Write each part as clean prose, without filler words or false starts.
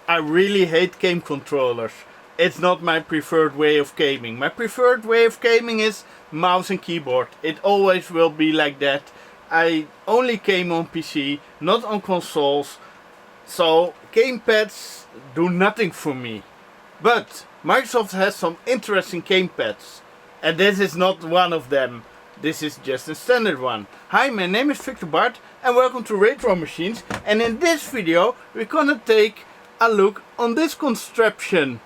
I really hate game controllers. It's not my preferred way of gaming. My preferred way of gaming is mouse and keyboard. It always will be like that. I only game on PC, not on consoles. So gamepads do nothing for me. But Microsoft has some interesting gamepads. And this is not one of them. This is just a standard one. Hi, my name is Victor Bart and welcome to Retro Machines. And in this video we're gonna take a look on this contraption.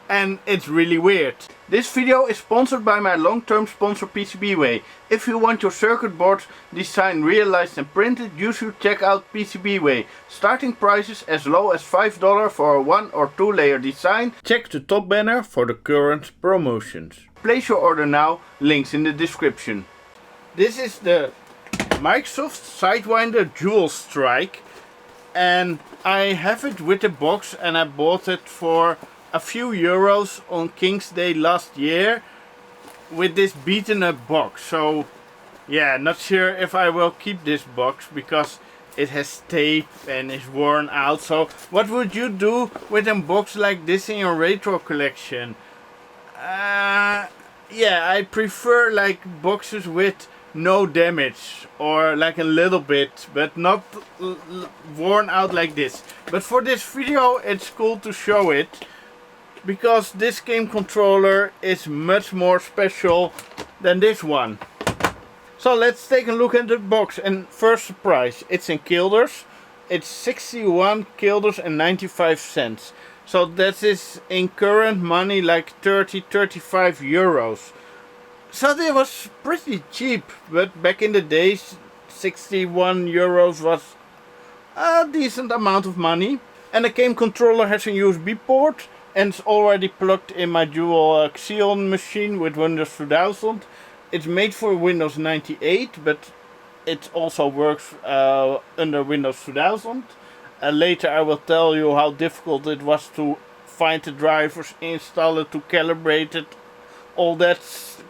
And it's really weird. This video is sponsored by my long-term sponsor PCBway. If you want your circuit boards designed, realized and printed, you should check out PCBway. Starting prices as low as $5 for a 1 or 2 layer design. Check the top banner for the current promotions. Place your order now, links in the description. This is the Microsoft Sidewinder Dual Strike. And I have it with the box and I bought it for a few euros on King's Day last year with this beaten up box. So yeah, not sure if I will keep this box because it has tape and is worn out. So what would you do with a box like this in your retro collection? Yeah, I prefer like boxes with no damage or like a little bit, but not worn out like this. But for this video it's cool to show it, because this game controller is much more special than this one. So let's take a look at the box. And first surprise, it's in guilders. It's 61 guilders and 95 cents. So that is in current money like 35 euros. So that was pretty cheap, but back in the days 61 euros was a decent amount of money. And the game controller has a USB port and it's already plugged in my dual Xeon machine with Windows 2000. It's made for Windows 98, but it also works under Windows 2000. Later I will tell you how difficult it was to find the drivers, install it, to calibrate it, all that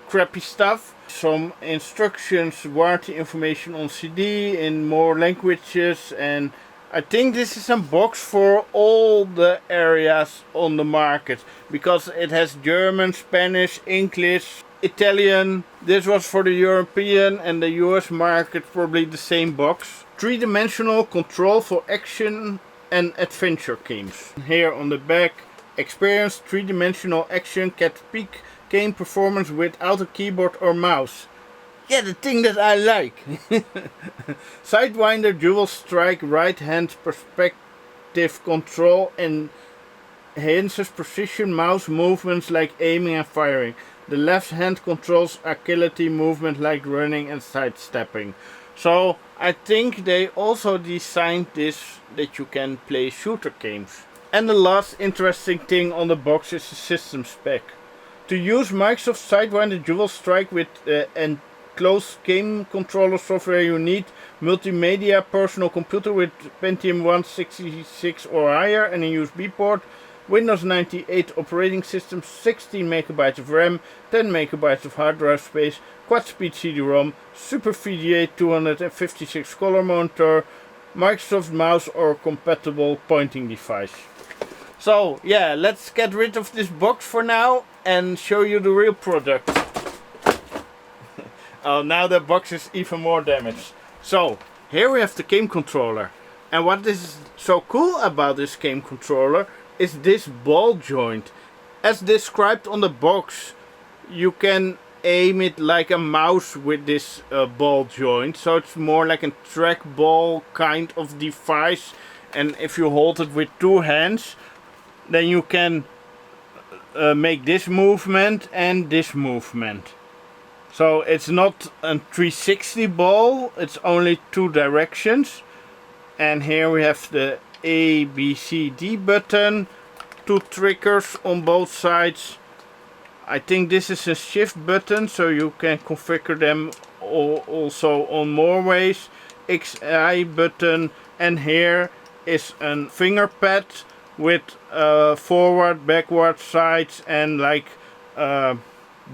crappy stuff. Some instructions, warranty information on CD in more languages, and I think this is a box for all the areas on the market, because it has German, Spanish, English, Italian. This was for the European and the US market, probably the same box. Three-dimensional control for action and adventure games. Here on the back, experience three-dimensional action cat peak game performance without a keyboard or mouse. Yeah, the thing that I like. Sidewinder Dual Strike right hand perspective control enhances precision mouse movements like aiming and firing. The left hand controls agility movement like running and sidestepping. So I think they also designed this that you can play shooter games. And the last interesting thing on the box is the system spec. To use Microsoft Sidewinder Dual Strike with enclosed game controller software, you need multimedia personal computer with Pentium 166 or higher and a USB port, Windows 98 operating system, 16 MB of RAM, 10 MB of hard drive space, quad-speed CD-ROM, Super VGA 256 color monitor, Microsoft mouse or compatible pointing device. So yeah, let's get rid of this box for now and show you the real product. Oh, now the box is even more damaged. So here we have the game controller, and what is so cool about this game controller is this ball joint. As described on the box, you can aim it like a mouse with this ball joint, so it's more like a trackball kind of device. And if you hold it with two hands, then you can make this movement and this movement. So it's not a 360 ball, it's only two directions. And here we have the A, B, C, D button, two triggers on both sides. I think this is a shift button, so you can configure them also on more ways. X, Y button, and here is a finger pad with forward, backward, sides, and like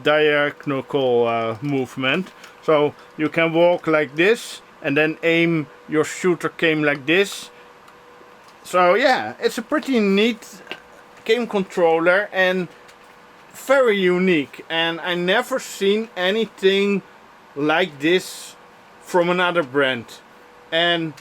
diagonal movement. So you can walk like this and then aim your shooter game like this. So yeah, it's a pretty neat game controller and very unique, and I never seen anything like this from another brand. And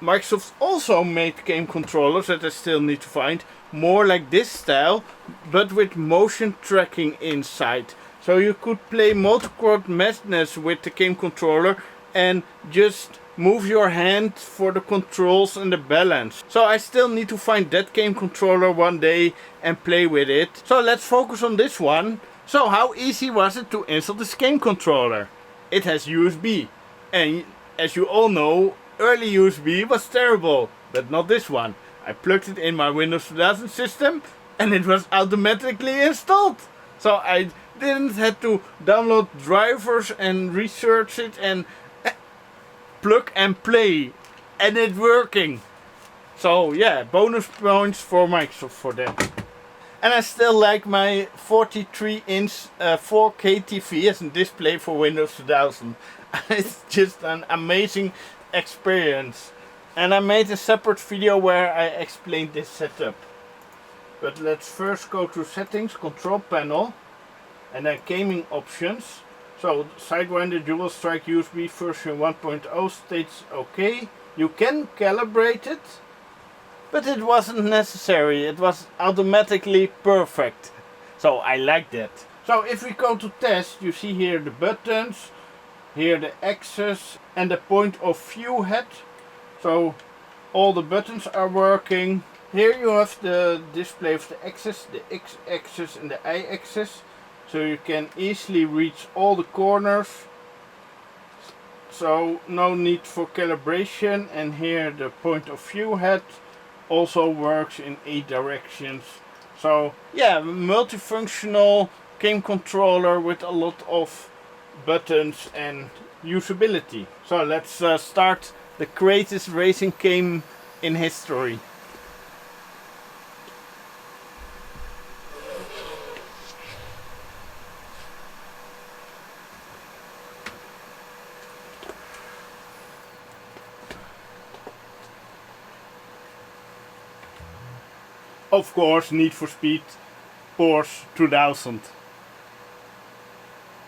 Microsoft also made game controllers that I still need to find, more like this style, but with motion tracking inside. So you could play multi-chord madness with the game controller and just move your hand for the controls and the balance. So I still need to find that game controller one day and play with it. So let's focus on this one. So how easy was it to install this game controller? It has USB, and as you all know, early USB was terrible, but not this one. I plugged it in my Windows 2000 system and it was automatically installed. So I didn't have to download drivers and research it and plug and play, and it's working. So yeah, bonus points for Microsoft for that. And I still like my 43-inch 4K TV as a display for Windows 2000. It's just an amazing experience. And I made a separate video where I explained this setup. But let's first go to settings, control panel, and then gaming options. So Sidewinder Dual Strike USB version 1.0 states OK. You can calibrate it, but it wasn't necessary. It was automatically perfect. So I like that. So if we go to test, you see here the buttons, here the axis and the point of view head. So all the buttons are working. Here you have the display of the axis, the x-axis and the y-axis. So you can easily reach all the corners. So no need for calibration. And here the point of view head also works in 8 directions. So yeah, multifunctional game controller with a lot of buttons and usability. So let's start the greatest racing game in history. Of course, Need for Speed Porsche 2000.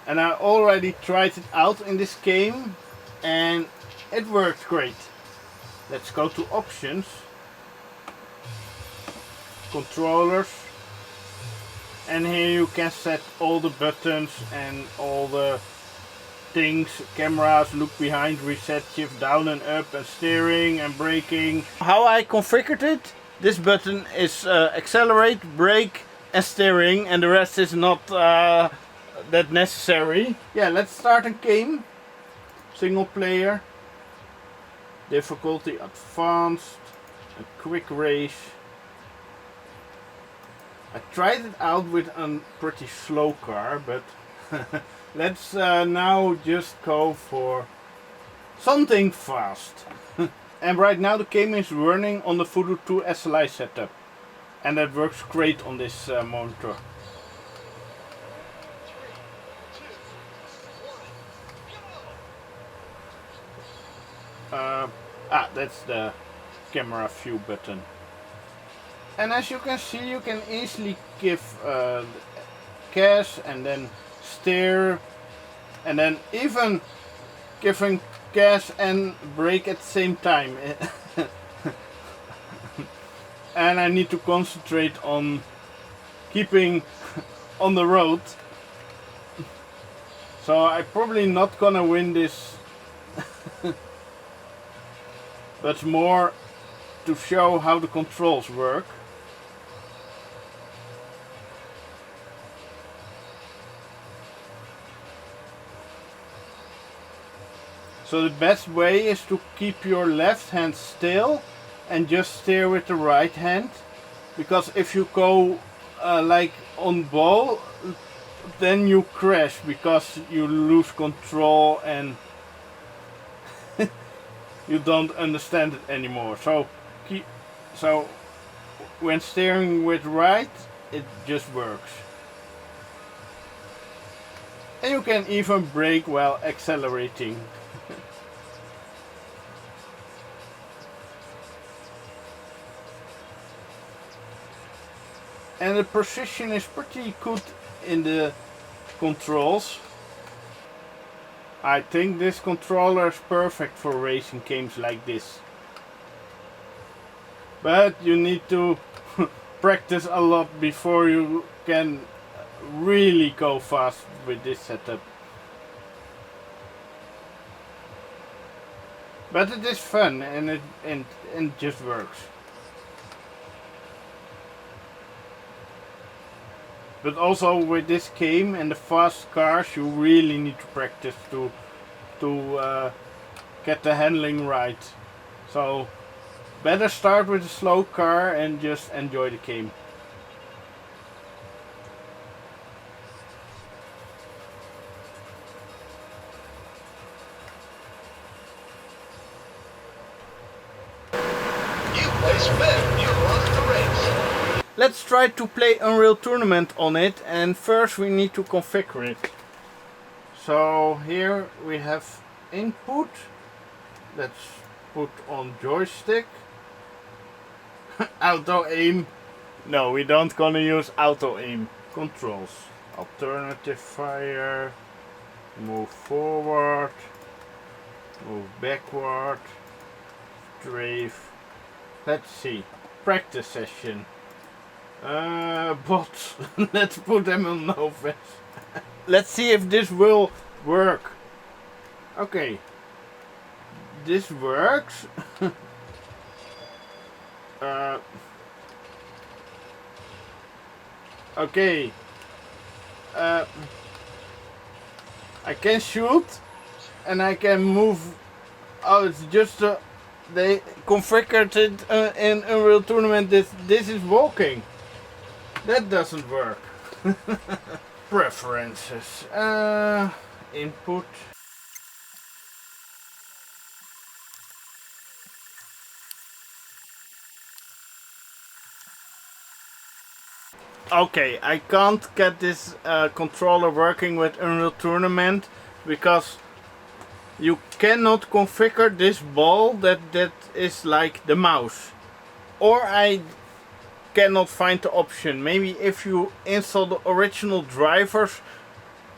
And I already tried it out in this game and it worked great. Let's go to options, controllers, and here you can set all the buttons and all the things, cameras, look behind, reset, shift down and up, and steering and braking. How I configured it? This button is accelerate, brake and steering, and the rest is not that necessary. Yeah, let's start a game. Single player, difficulty advanced, a quick race. I tried it out with a pretty slow car, but let's now just go for something fast. And right now the game is running on the Voodoo 2 SLI setup, and that works great on this monitor. That's the camera view button. And as you can see, you can easily give gas and then steer, and then even giving gas and brake at the same time. And I need to concentrate on keeping on the road. So I'm probably not gonna win this. But more to show how the controls work. So the best way is to keep your left hand still and just steer with the right hand, because if you go like on ball, then you crash because you lose control and you don't understand it anymore. So when steering with right, it just works. And you can even brake while accelerating. and the precision is pretty good in the controls. I think this controller is perfect for racing games like this. But you need to practice a lot before you can really go fast with this setup. But it is fun and it just works. But also with this game and the fast cars, you really need to practice to get the handling right. So better start with a slow car and just enjoy the game. You placed fifth. You lost the race. Let's try to play Unreal Tournament on it, and first we need to configure it. So here we have input. Let's put on joystick. Auto aim. No, we don't gonna use auto aim. Controls. Alternative fire. Move forward. Move backward. Strafe. Let's see. Practice session. Bots. Let's put them on no face. Let's see if this will work. Okay. This works. Okay. I can shoot and I can move. Oh, it's just they configured it in Unreal Tournament. This is walking. That doesn't work. Preferences. Input. Okay, I can't get this controller working with Unreal Tournament because you cannot configure this ball that is like the mouse. Or I cannot find the option. Maybe if you install the original drivers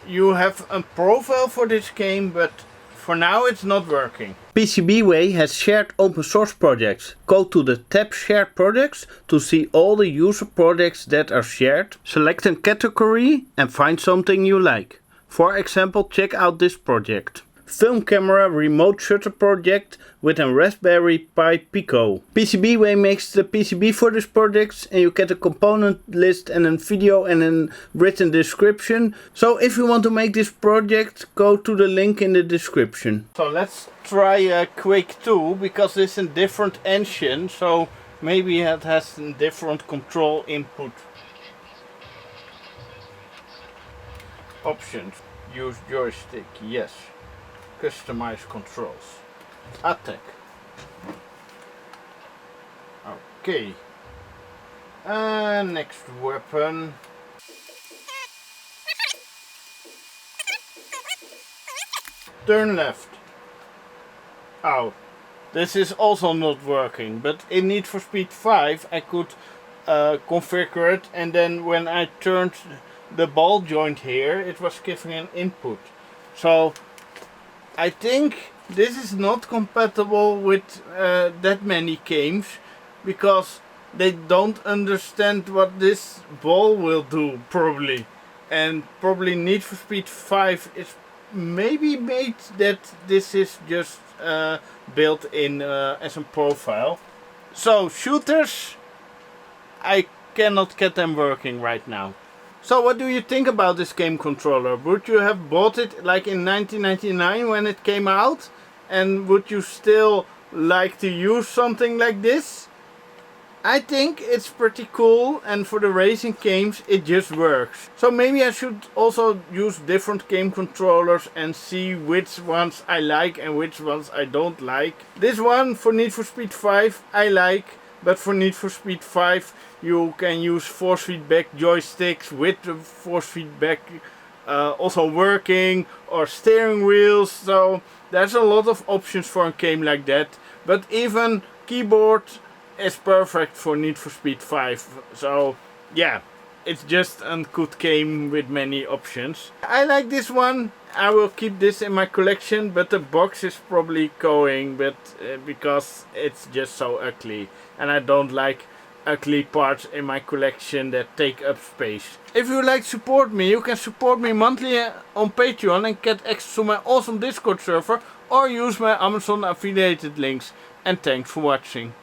you have a profile for this game, but for now it's not working. PCBway has shared open source projects. Go to the tab Shared Projects to see all the user projects that are shared. Select a category and find something you like. For example, check out this project. Film camera remote shutter project with a Raspberry Pi Pico. PCBway makes the PCB for this project and you get a component list and a video and a written description. So if you want to make this project, go to the link in the description. So let's try Quake 2 because it's a different engine, so maybe it has a different control input. Options. Use joystick, yes. Customize controls. Attack. Okay. Next weapon. Turn left. Oh, this is also not working, but in Need for Speed 5 I could configure it, and then when I turned the ball joint here it was giving an input. So I think this is not compatible with that many games because they don't understand what this ball will do probably, and probably Need for Speed 5 is maybe made that this is just built in as a profile. So shooters, I cannot get them working right now. So what do you think about this game controller? Would you have bought it like in 1999 when it came out? And would you still like to use something like this? I think it's pretty cool, and for the racing games it just works. So maybe I should also use different game controllers and see which ones I like and which ones I don't like. This one for Need for Speed 5 I like, but for Need for Speed 5 you can use force feedback joysticks with the force feedback also working, or steering wheels. So there's a lot of options for a game like that. But even keyboard is perfect for Need for Speed 5. So yeah, it's just a good game with many options. I like this one. I will keep this in my collection, but the box is probably going, but because it's just so ugly, and I don't like ugly parts in my collection that take up space. If you like to support me, you can support me monthly on Patreon and get access to my awesome Discord server, or use my Amazon affiliated links. And thanks for watching.